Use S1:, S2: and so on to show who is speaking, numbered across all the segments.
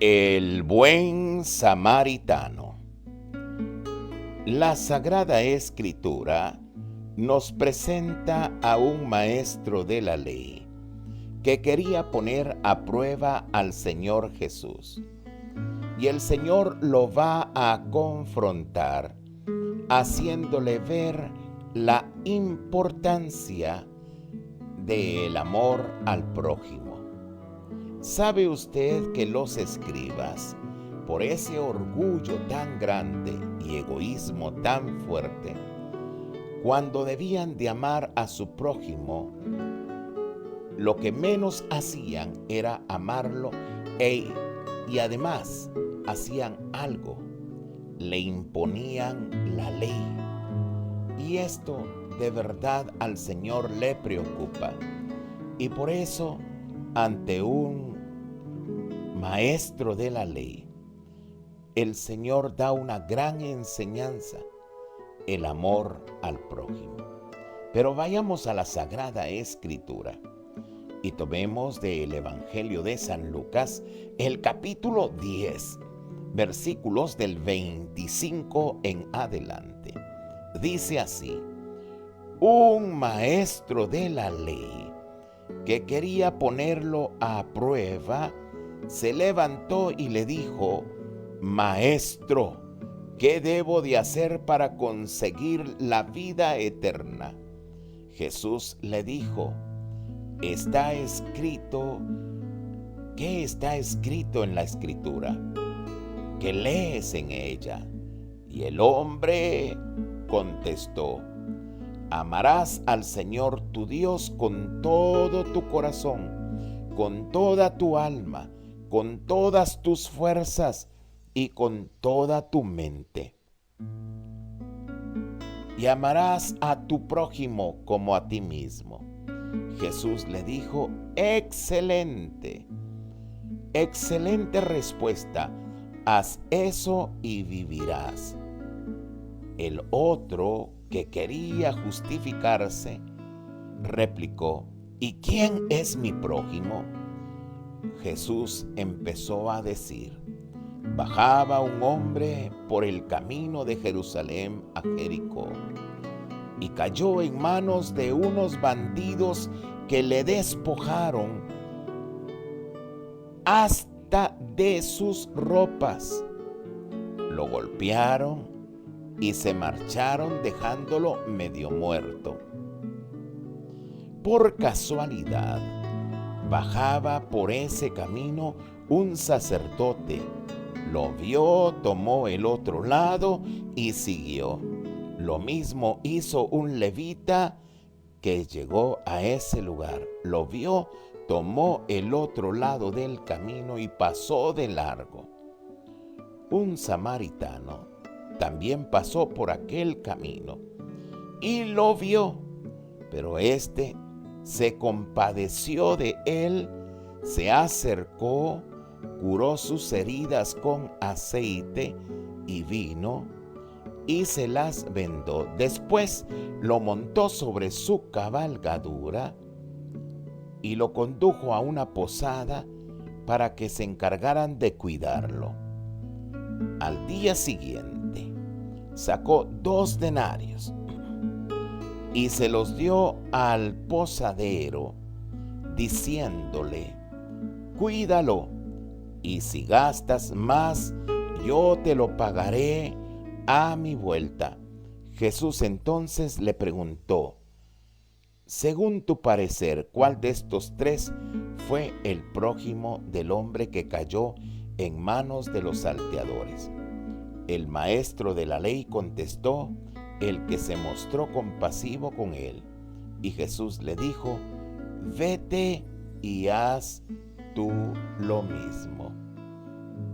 S1: El buen samaritano. La Sagrada Escritura nos presenta a un maestro de la ley que quería poner a prueba al Señor Jesús. Y el Señor lo va a confrontar, haciéndole ver la importancia del amor al prójimo. ¿Sabe usted que los escribas, por ese orgullo tan grande y egoísmo tan fuerte, cuando debían de amar a su prójimo, lo que menos hacían era amarlo y además hacían algo, le imponían la ley? Y esto de verdad al Señor le preocupa. Y por eso, ante un maestro de la ley, el Señor da una gran enseñanza: el amor al prójimo. Pero vayamos a la Sagrada Escritura y tomemos del Evangelio de San Lucas el capítulo 10, versículos del 25 en adelante. Dice así: un maestro de la ley que quería ponerlo a prueba, se levantó y le dijo: Maestro, ¿qué debo de hacer para conseguir la vida eterna? Jesús le dijo: está escrito. ¿Qué está escrito en la Escritura? ¿Qué lees en ella? Y el hombre contestó: amarás al Señor tu Dios con todo tu corazón, con toda tu alma, con todas tus fuerzas y con toda tu mente. Y amarás a tu prójimo como a ti mismo. Jesús le dijo: excelente, excelente respuesta, haz eso y vivirás. El otro, que quería justificarse, replicó: ¿y quién es mi prójimo? Jesús empezó a decir: bajaba un hombre por el camino de Jerusalén a Jericó y cayó en manos de unos bandidos que le despojaron hasta de sus ropas. Lo golpearon y se marcharon dejándolo medio muerto. Por casualidad, bajaba por ese camino un sacerdote. Lo vio, tomó el otro lado y siguió. Lo mismo hizo un levita que llegó a ese lugar. Lo vio, tomó el otro lado del camino y pasó de largo. Un samaritano también pasó por aquel camino y lo vio, pero éste se compadeció de él, se acercó, curó sus heridas con aceite y vino y se las vendó. Después lo montó sobre su cabalgadura y lo condujo a una posada para que se encargaran de cuidarlo. Al día siguiente sacó 2 denarios y se los dio al posadero, diciéndole: cuídalo, y si gastas más, yo te lo pagaré a mi vuelta. Jesús entonces le preguntó: según tu parecer, ¿cuál de estos 3 fue el prójimo del hombre que cayó en manos de los salteadores? El maestro de la ley contestó: el que se mostró compasivo con él. Y Jesús le dijo: vete y haz tú lo mismo.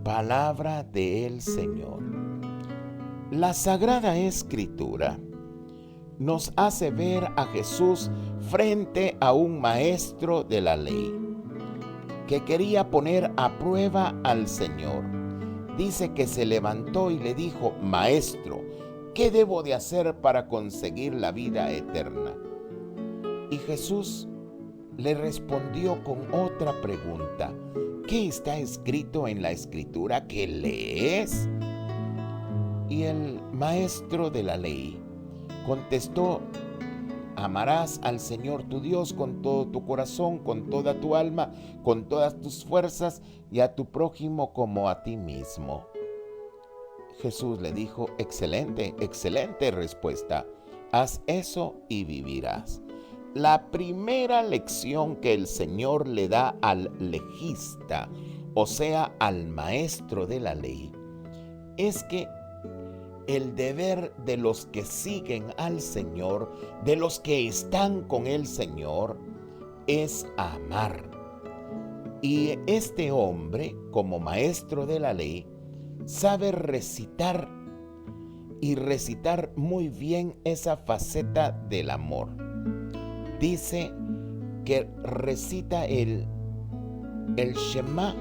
S1: Palabra del Señor. La Sagrada Escritura nos hace ver a Jesús frente a un maestro de la ley que quería poner a prueba al Señor. Dice que se levantó y le dijo: maestro, ¿qué debo de hacer para conseguir la vida eterna? Y Jesús le respondió con otra pregunta: ¿qué está escrito en la escritura que lees? Y el maestro de la ley contestó: amarás al Señor tu Dios con todo tu corazón, con toda tu alma, con todas tus fuerzas, y a tu prójimo como a ti mismo. Jesús le dijo: excelente, excelente respuesta. Haz eso y vivirás. La primera lección que el Señor le da al legista, o sea, al maestro de la ley, es que el deber de los que siguen al Señor, de los que están con el Señor, es amar. Y este hombre, como maestro de la ley, sabe recitar y recitar muy bien esa faceta del amor. Dice que recita el Shema: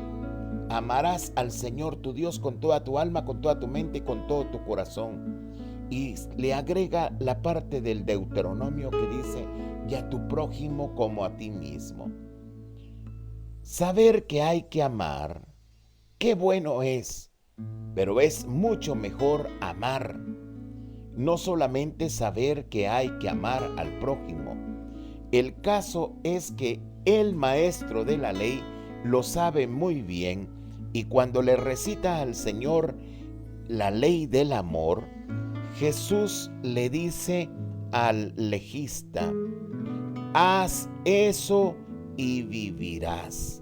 S1: amarás al Señor tu Dios con toda tu alma, con toda tu mente y con todo tu corazón. Y le agrega la parte del Deuteronomio que dice: y a tu prójimo como a ti mismo. Saber que hay que amar, qué bueno es, pero es mucho mejor amar. No solamente saber que hay que amar al prójimo. El caso es que el maestro de la ley lo sabe muy bien, y cuando le recita al Señor la ley del amor, Jesús le dice al legista: haz eso y vivirás.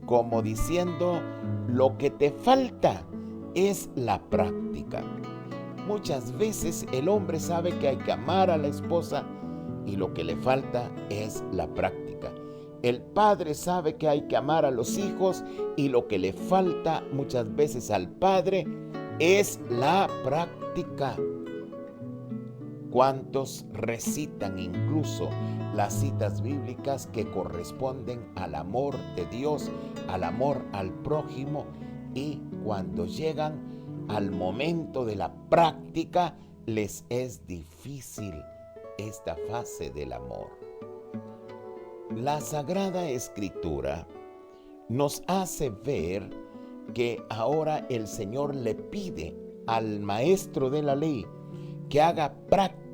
S1: Como diciendo, lo que te falta es la práctica. Muchas veces el hombre sabe que hay que amar a la esposa y lo que le falta es la práctica. El padre sabe que hay que amar a los hijos y lo que le falta muchas veces al padre es la práctica. ¿Cuántos recitan incluso las citas bíblicas que corresponden al amor de Dios, al amor al prójimo, y cuando llegan al momento de la práctica les es difícil esta fase del amor? La Sagrada Escritura nos hace ver que ahora el Señor le pide al maestro de la ley que haga práctica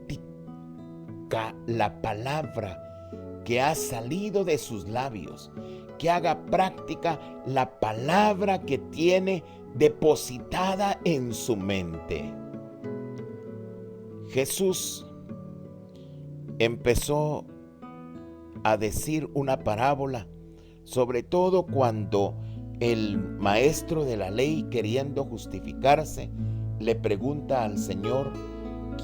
S1: la palabra que ha salido de sus labios, que haga práctica la palabra que tiene depositada en su mente. Jesús empezó a decir una parábola, sobre todo cuando el maestro de la ley, queriendo justificarse, le pregunta al Señor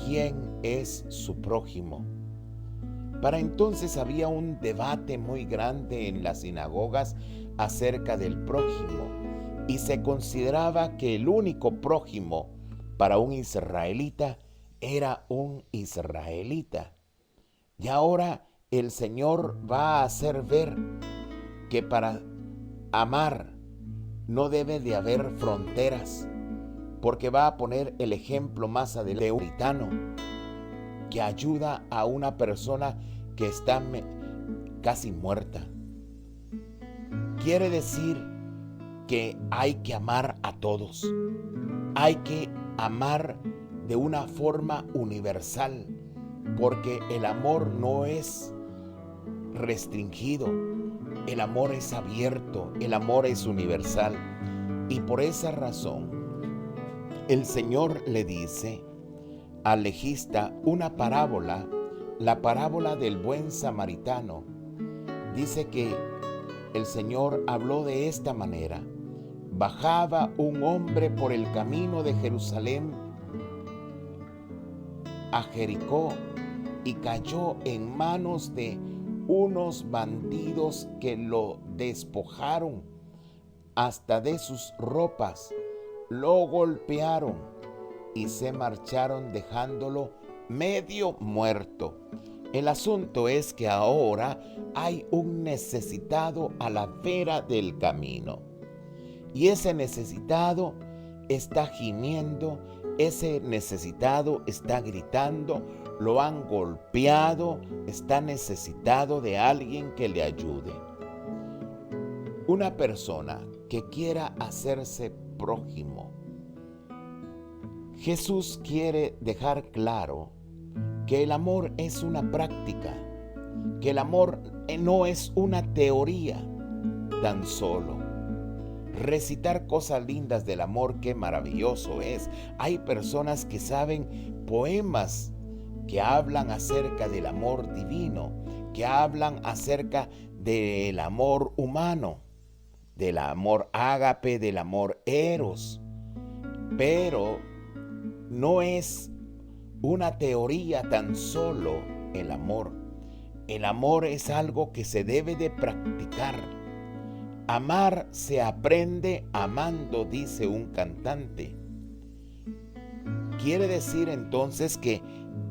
S1: quién es su prójimo. Para entonces había un debate muy grande en las sinagogas acerca del prójimo, y se consideraba que el único prójimo para un israelita era un israelita. Y ahora el Señor va a hacer ver que para amar no debe de haber fronteras, porque va a poner el ejemplo más adelante de un samaritano que ayuda a una persona que está casi muerta. Quiere decir que hay que amar a todos. Hay que amar de una forma universal, porque el amor no es restringido, el amor es abierto, el amor es universal. Y por esa razón, el Señor le dice al legista una parábola, la parábola del buen samaritano. Dice que el Señor habló de esta manera: bajaba un hombre por el camino de Jerusalén a Jericó y cayó en manos de unos bandidos que lo despojaron hasta de sus ropas, lo golpearon y se marcharon dejándolo medio muerto. El asunto es que ahora hay un necesitado a la vera del camino, y ese necesitado está gimiendo, ese necesitado está gritando: lo han golpeado, está necesitado de alguien que le ayude. Una persona que quiera hacerse prójimo, Jesús quiere dejar claro que el amor es una práctica, que el amor no es una teoría tan solo. Recitar cosas lindas del amor, qué maravilloso es. Hay personas que saben poemas que hablan acerca del amor divino, que hablan acerca del amor humano, del amor ágape, del amor eros. Pero no es una teoría tan solo el amor. El amor es algo que se debe de practicar. Amar se aprende amando, dice un cantante. Quiere decir entonces que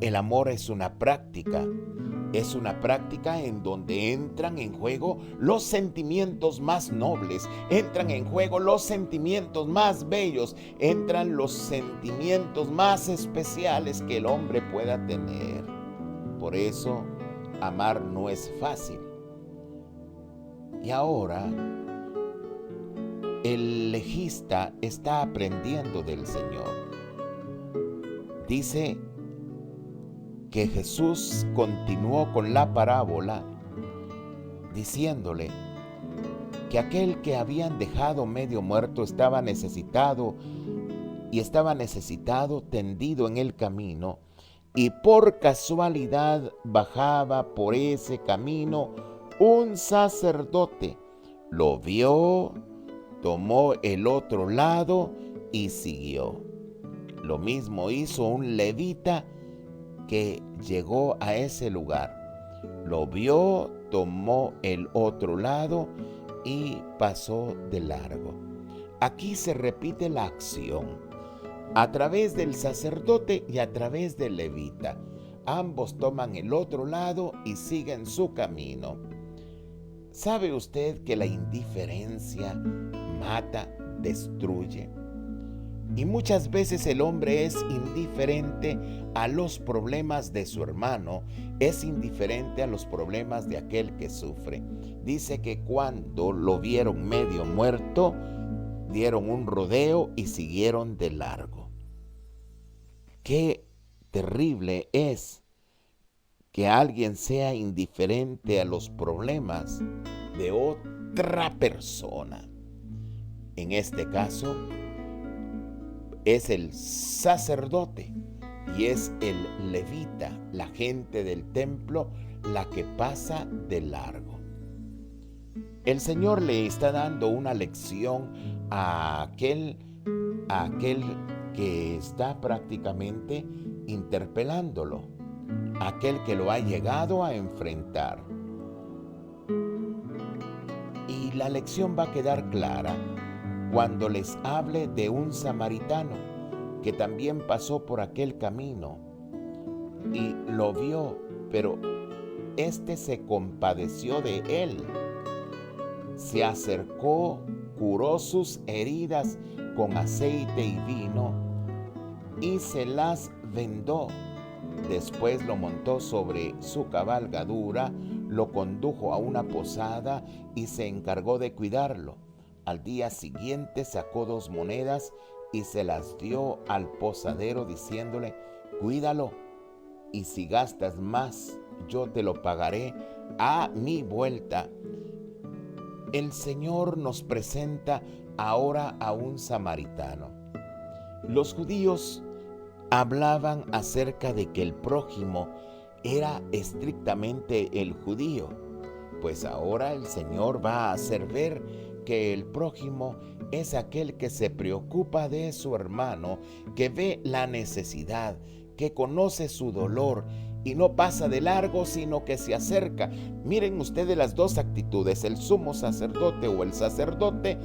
S1: el amor es una práctica en donde entran en juego los sentimientos más nobles, entran en juego los sentimientos más bellos, entran los sentimientos más especiales que el hombre pueda tener. Por eso, amar no es fácil. Y ahora, el legista está aprendiendo del Señor. Dice que Jesús continuó con la parábola diciéndole que aquel que habían dejado medio muerto estaba necesitado tendido en el camino, y por casualidad bajaba por ese camino un sacerdote. Lo vio, tomó el otro lado y siguió. Lo mismo hizo un levita que llegó a ese lugar. Lo vio, tomó el otro lado y pasó de largo. Aquí se repite la acción a través del sacerdote y a través del levita. Ambos toman el otro lado y siguen su camino. ¿Sabe usted que la indiferencia mata, destruye? Y muchas veces el hombre es indiferente a los problemas de su hermano, es indiferente a los problemas de aquel que sufre. Dice que cuando lo vieron medio muerto, dieron un rodeo y siguieron de largo. Qué terrible es que alguien sea indiferente a los problemas de otra persona. En este caso, es el sacerdote y es el levita, la gente del templo, la que pasa de largo. El Señor le está dando una lección a aquel que está prácticamente interpelándolo, aquel que lo ha llegado a enfrentar. Y la lección va a quedar clara cuando les hable de un samaritano que también pasó por aquel camino y lo vio, pero éste se compadeció de él. Se acercó, curó sus heridas con aceite y vino y se las vendó. Después lo montó sobre su cabalgadura, lo condujo a una posada y se encargó de cuidarlo. Al día siguiente sacó 2 monedas y se las dio al posadero diciéndole: cuídalo, y si gastas más, yo te lo pagaré a mi vuelta. El Señor nos presenta ahora a un samaritano. Los judíos hablaban acerca de que el prójimo era estrictamente el judío, pues ahora el Señor va a hacer ver que el prójimo es aquel que se preocupa de su hermano, que ve la necesidad, que conoce su dolor y no pasa de largo, sino que se acerca. Miren ustedes las dos actitudes: el sumo sacerdote o el sacerdote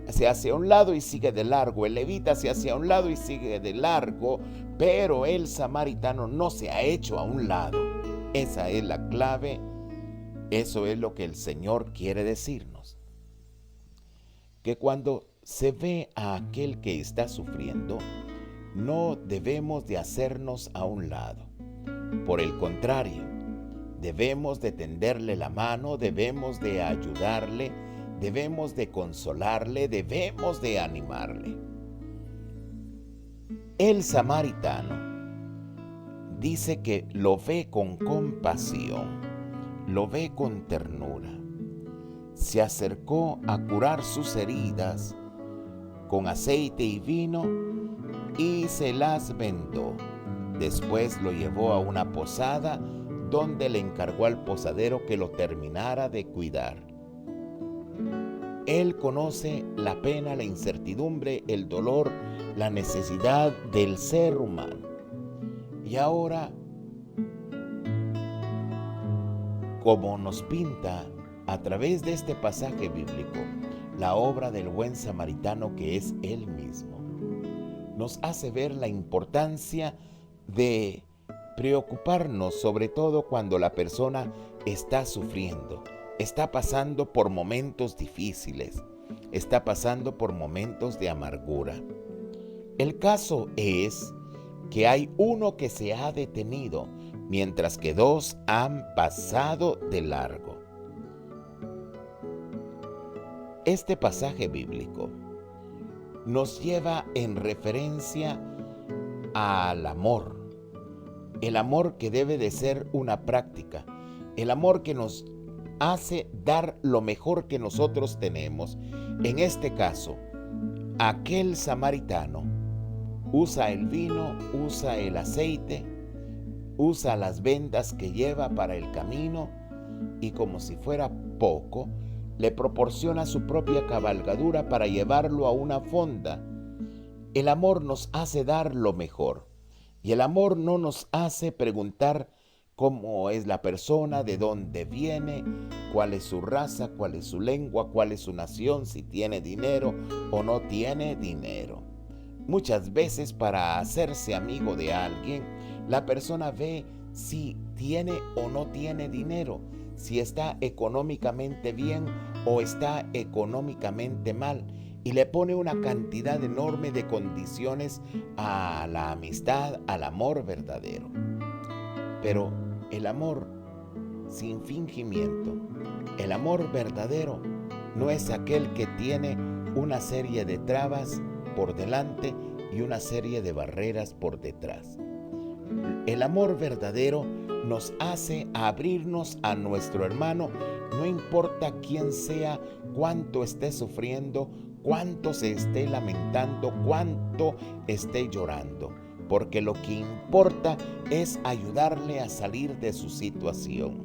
S1: se hace a un lado y sigue de largo, el levita se hace a un lado y sigue de largo, pero el samaritano no se ha hecho a un lado. Esa es la clave, eso es lo que el Señor quiere decirnos. Que cuando se ve a aquel que está sufriendo, no debemos de hacernos a un lado. Por el contrario, debemos de tenderle la mano, debemos de ayudarle, debemos de consolarle, debemos de animarle. El samaritano dice que lo ve con compasión, lo ve con ternura. Se acercó a curar sus heridas con aceite y vino y se las vendó. Después lo llevó a una posada donde le encargó al posadero que lo terminara de cuidar. Él conoce la pena, la incertidumbre, el dolor, la necesidad del ser humano. Y ahora, como nos pinta a través de este pasaje bíblico, la obra del buen samaritano, que es Él mismo, nos hace ver la importancia de preocuparnos, sobre todo cuando la persona está sufriendo, está pasando por momentos difíciles, está pasando por momentos de amargura. El caso es que hay uno que se ha detenido, mientras que dos han pasado de largo. Este pasaje bíblico nos lleva en referencia al amor, el amor que debe de ser una práctica, el amor que nos hace dar lo mejor que nosotros tenemos. En este caso, aquel samaritano usa el vino, usa el aceite, usa las vendas que lleva para el camino y, como si fuera poco, le proporciona su propia cabalgadura para llevarlo a una fonda. El amor nos hace dar lo mejor y el amor no nos hace preguntar cómo es la persona, de dónde viene, cuál es su raza, cuál es su lengua, cuál es su nación, si tiene dinero o no tiene dinero. Muchas veces, para hacerse amigo de alguien, la persona ve si tiene o no tiene dinero, si está económicamente bien o está económicamente mal, y le pone una cantidad enorme de condiciones a la amistad, al amor verdadero. Pero el amor sin fingimiento, el amor verdadero, no es aquel que tiene una serie de trabas por delante y una serie de barreras por detrás. El amor verdadero nos hace abrirnos a nuestro hermano, no importa quién sea, cuánto esté sufriendo, cuánto se esté lamentando, cuánto esté llorando, porque lo que importa es ayudarle a salir de su situación.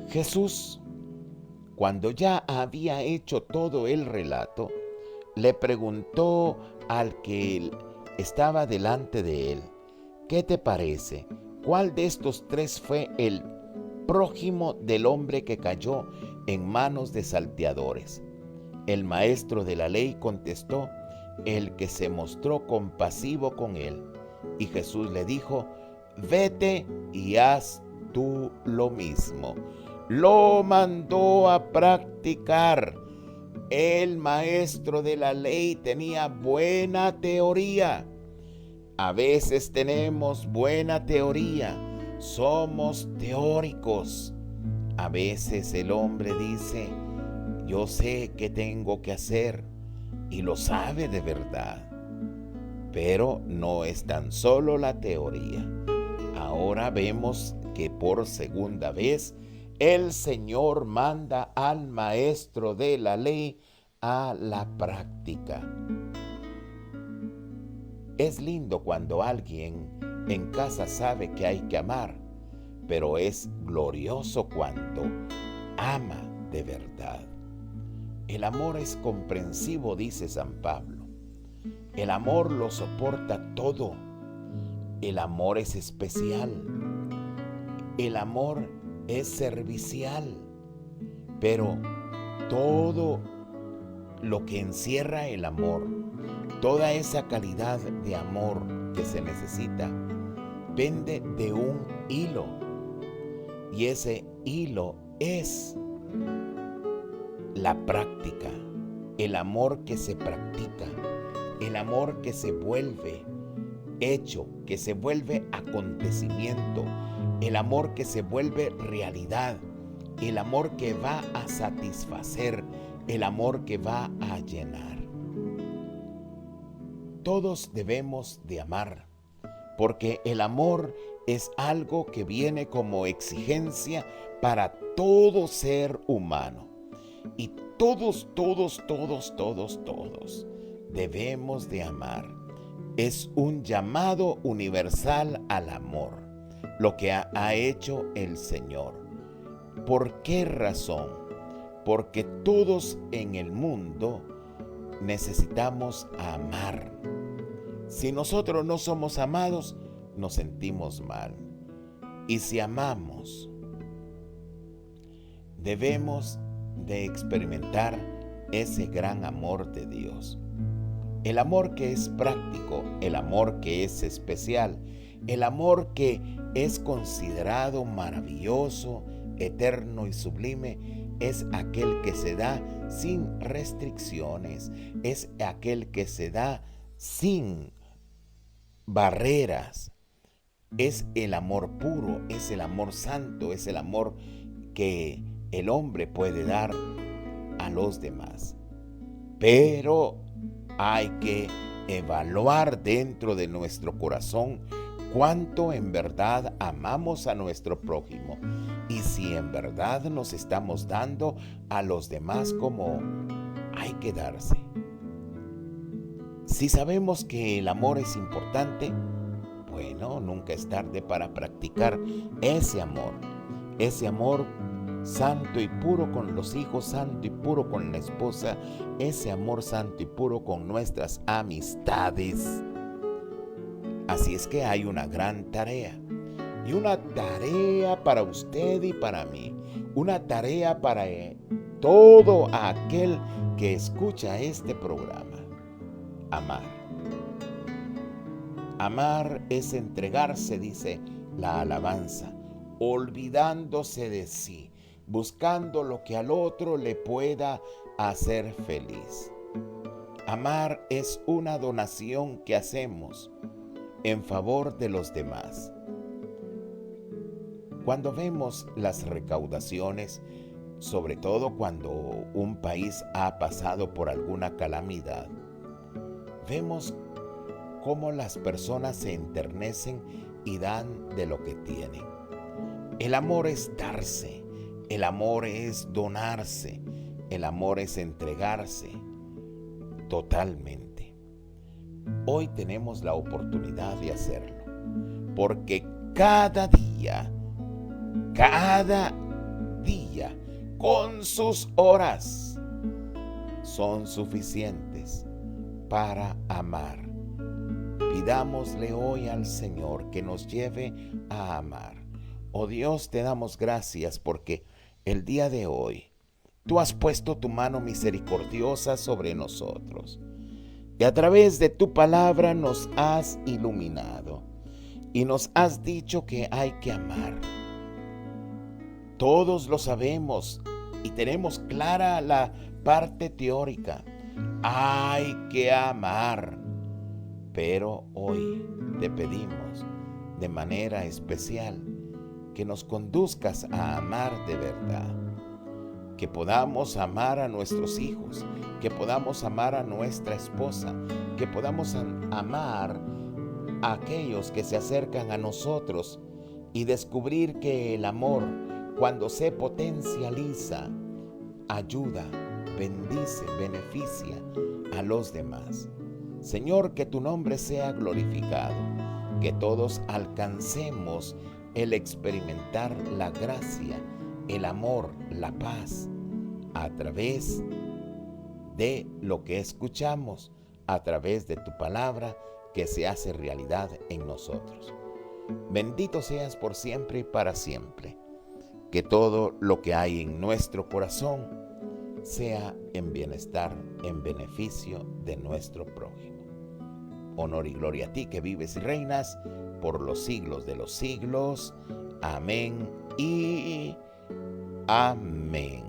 S1: Jesús, cuando ya había hecho todo el relato, le preguntó al que estaba delante de él: ¿qué te parece? ¿Cuál de estos tres fue el prójimo del hombre que cayó en manos de salteadores? El maestro de la ley contestó: el que se mostró compasivo con él. Y Jesús le dijo: vete y haz tú lo mismo. Lo mandó a practicar. El maestro de la ley tenía buena teoría. A veces tenemos buena teoría, somos teóricos. A veces el hombre dice: yo sé qué tengo que hacer, y lo sabe de verdad. Pero no es tan solo la teoría. Ahora vemos que por segunda vez el Señor manda al maestro de la ley a la práctica. Es lindo cuando alguien en casa sabe que hay que amar, pero es glorioso cuando ama de verdad. El amor es comprensivo, dice San Pablo. El amor lo soporta todo. El amor es especial. El amor es servicial. Pero todo lo que encierra el amor, toda esa calidad de amor que se necesita, pende de un hilo. Y ese hilo es la práctica, el amor que se practica, el amor que se vuelve hecho, que se vuelve acontecimiento, el amor que se vuelve realidad, el amor que va a satisfacer, el amor que va a llenar. Todos debemos de amar, porque el amor es algo que viene como exigencia para todo ser humano. Y todos debemos de amar. Es un llamado universal al amor, lo que ha hecho el Señor. ¿Por qué razón? Porque todos en el mundo necesitamos amar. Si nosotros no somos amados, nos sentimos mal. Y si amamos, debemos de experimentar ese gran amor de Dios. El amor que es práctico, el amor que es especial, el amor que es considerado maravilloso, eterno y sublime, es aquel que se da sin restricciones, es aquel que se da sin barreras. Es el amor puro, es el amor santo, es el amor que el hombre puede dar a los demás. Pero hay que evaluar dentro de nuestro corazón cuánto en verdad amamos a nuestro prójimo y si en verdad nos estamos dando a los demás como hay que darse. Si sabemos que el amor es importante, bueno, nunca es tarde para practicar ese amor santo y puro con los hijos, santo y puro con la esposa, ese amor santo y puro con nuestras amistades. Así es que hay una gran tarea, y una tarea para usted y para mí, una tarea para todo aquel que escucha este programa. Amar. Amar es entregarse, dice la alabanza, olvidándose de sí, buscando lo que al otro le pueda hacer feliz. Amar es una donación que hacemos en favor de los demás. Cuando vemos las recaudaciones, sobre todo cuando un país ha pasado por alguna calamidad, vemos cómo las personas se enternecen y dan de lo que tienen. El amor es darse, el amor es donarse, el amor es entregarse totalmente. Hoy tenemos la oportunidad de hacerlo, porque cada día, con sus horas, son suficientes para amar. Pidámosle hoy al Señor que nos lleve a amar. Oh Dios, te damos gracias porque el día de hoy tú has puesto tu mano misericordiosa sobre nosotros y a través de tu palabra nos has iluminado y nos has dicho que hay que amar. Todos lo sabemos y tenemos clara la parte teórica. Hay que amar. Pero hoy te pedimos de manera especial que nos conduzcas a amar de verdad. Que podamos amar a nuestros hijos, que podamos amar a nuestra esposa, que podamos amar a aquellos que se acercan a nosotros y descubrir que el amor, cuando se potencializa, ayuda, bendice, beneficia a los demás. Señor, que tu nombre sea glorificado, que todos alcancemos el experimentar la gracia, el amor, la paz, a través de lo que escuchamos, a través de tu palabra que se hace realidad en nosotros. Bendito seas por siempre y para siempre. Que todo lo que hay en nuestro corazón sea en bienestar, en beneficio de nuestro prójimo. Honor y gloria a ti que vives y reinas por los siglos de los siglos. Amén y amén.